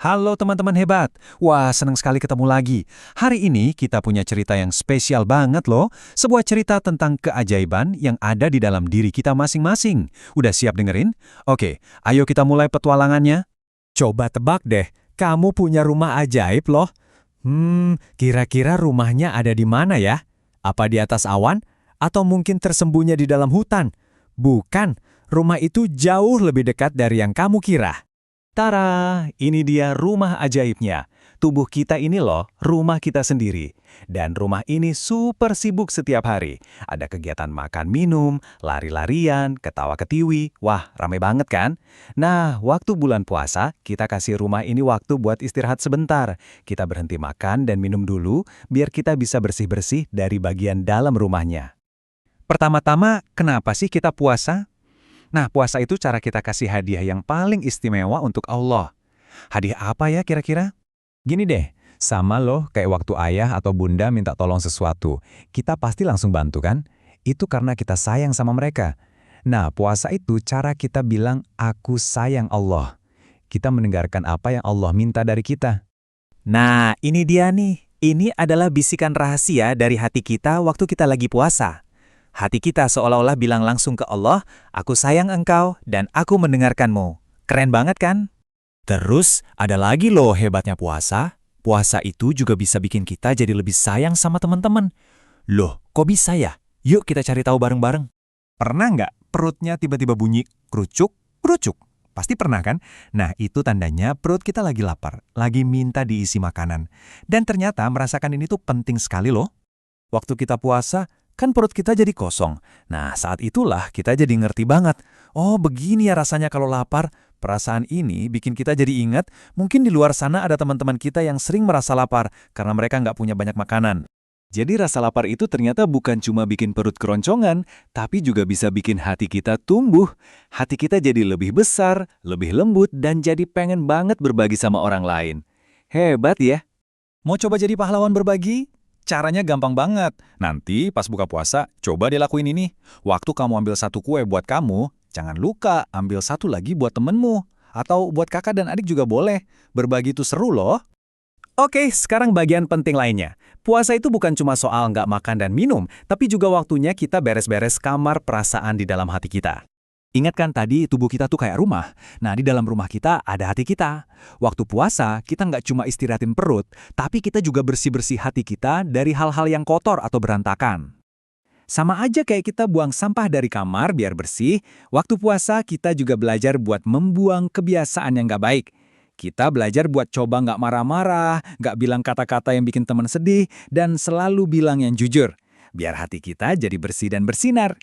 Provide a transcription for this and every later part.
Halo teman-teman hebat. Wah, senang sekali ketemu lagi. Hari ini kita punya cerita yang spesial banget loh. Sebuah cerita tentang keajaiban yang ada di dalam diri kita masing-masing. Udah siap dengerin? Oke, ayo kita mulai petualangannya. Coba tebak deh, kamu punya rumah ajaib loh. Kira-kira rumahnya ada di mana ya? Apa di atas awan? Atau mungkin tersembunyi di dalam hutan? Bukan, rumah itu jauh lebih dekat dari yang kamu kira. Tara, ini dia rumah ajaibnya. Tubuh kita ini loh, rumah kita sendiri. Dan rumah ini super sibuk setiap hari. Ada kegiatan makan minum, lari-larian, ketawa-ketiwi. Wah, rame banget kan? Nah, waktu bulan puasa, kita kasih rumah ini waktu buat istirahat sebentar. Kita berhenti makan dan minum dulu, biar kita bisa bersih-bersih dari bagian dalam rumahnya. Pertama-tama, kenapa sih kita puasa? Nah, puasa itu cara kita kasih hadiah yang paling istimewa untuk Allah. Hadiah apa ya kira-kira? Gini deh, sama loh kayak waktu ayah atau bunda minta tolong sesuatu. Kita pasti langsung bantu kan? Itu karena kita sayang sama mereka. Nah, puasa itu cara kita bilang, aku sayang Allah. Kita mendengarkan apa yang Allah minta dari kita. Nah, ini dia nih. Ini adalah bisikan rahasia dari hati kita waktu kita lagi puasa. Hati kita seolah-olah bilang langsung ke Allah, aku sayang engkau dan aku mendengarkanmu. Keren banget kan? Terus, ada lagi loh hebatnya puasa. Puasa itu juga bisa bikin kita jadi lebih sayang sama teman-teman. Loh, kok bisa ya? Yuk kita cari tahu bareng-bareng. Pernah nggak perutnya tiba-tiba bunyi kerucuk, kerucuk? Pasti pernah kan? Nah, itu tandanya perut kita lagi lapar, lagi minta diisi makanan. Dan ternyata merasakan ini tuh penting sekali loh. Waktu kita puasa, kan perut kita jadi kosong. Nah, saat itulah kita jadi ngerti banget. Oh, begini ya rasanya kalau lapar. Perasaan ini bikin kita jadi ingat, mungkin di luar sana ada teman-teman kita yang sering merasa lapar karena mereka nggak punya banyak makanan. Jadi rasa lapar itu ternyata bukan cuma bikin perut keroncongan, tapi juga bisa bikin hati kita tumbuh. Hati kita jadi lebih besar, lebih lembut, dan jadi pengen banget berbagi sama orang lain. Hebat ya! Mau coba jadi pahlawan berbagi? Caranya gampang banget. Nanti pas buka puasa, coba dilakuin ini. Waktu kamu ambil satu kue buat kamu, jangan lupa ambil satu lagi buat temenmu. Atau buat kakak dan adik juga boleh. Berbagi itu seru loh. Oke, sekarang bagian penting lainnya. Puasa itu bukan cuma soal nggak makan dan minum, tapi juga waktunya kita beres-beres kamar perasaan di dalam hati kita. Ingat kan tadi tubuh kita tuh kayak rumah. Nah, di dalam rumah kita ada hati kita. Waktu puasa, kita nggak cuma istirahatin perut, tapi kita juga bersih-bersih hati kita dari hal-hal yang kotor atau berantakan. Sama aja kayak kita buang sampah dari kamar biar bersih, waktu puasa kita juga belajar buat membuang kebiasaan yang nggak baik. Kita belajar buat coba nggak marah-marah, nggak bilang kata-kata yang bikin teman sedih, dan selalu bilang yang jujur. Biar hati kita jadi bersih dan bersinar.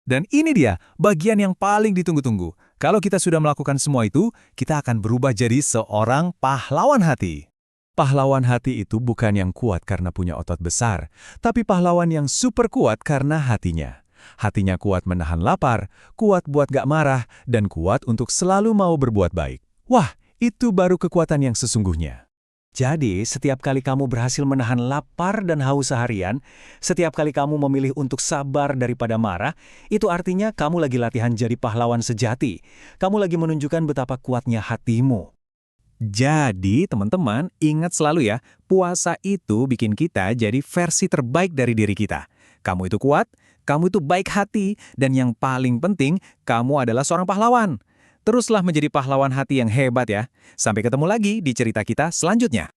Dan ini dia, bagian yang paling ditunggu-tunggu. Kalau kita sudah melakukan semua itu, kita akan berubah jadi seorang pahlawan hati. Pahlawan hati itu bukan yang kuat karena punya otot besar, tapi pahlawan yang super kuat karena hatinya. Hatinya kuat menahan lapar, kuat buat gak marah, dan kuat untuk selalu mau berbuat baik. Wah, itu baru kekuatan yang sesungguhnya. Jadi, setiap kali kamu berhasil menahan lapar dan haus seharian, setiap kali kamu memilih untuk sabar daripada marah, itu artinya kamu lagi latihan jadi pahlawan sejati. Kamu lagi menunjukkan betapa kuatnya hatimu. Jadi, teman-teman, ingat selalu ya, puasa itu bikin kita jadi versi terbaik dari diri kita. Kamu itu kuat, kamu itu baik hati, dan yang paling penting, kamu adalah seorang pahlawan. Teruslah menjadi pahlawan hati yang hebat ya. Sampai ketemu lagi di cerita kita selanjutnya.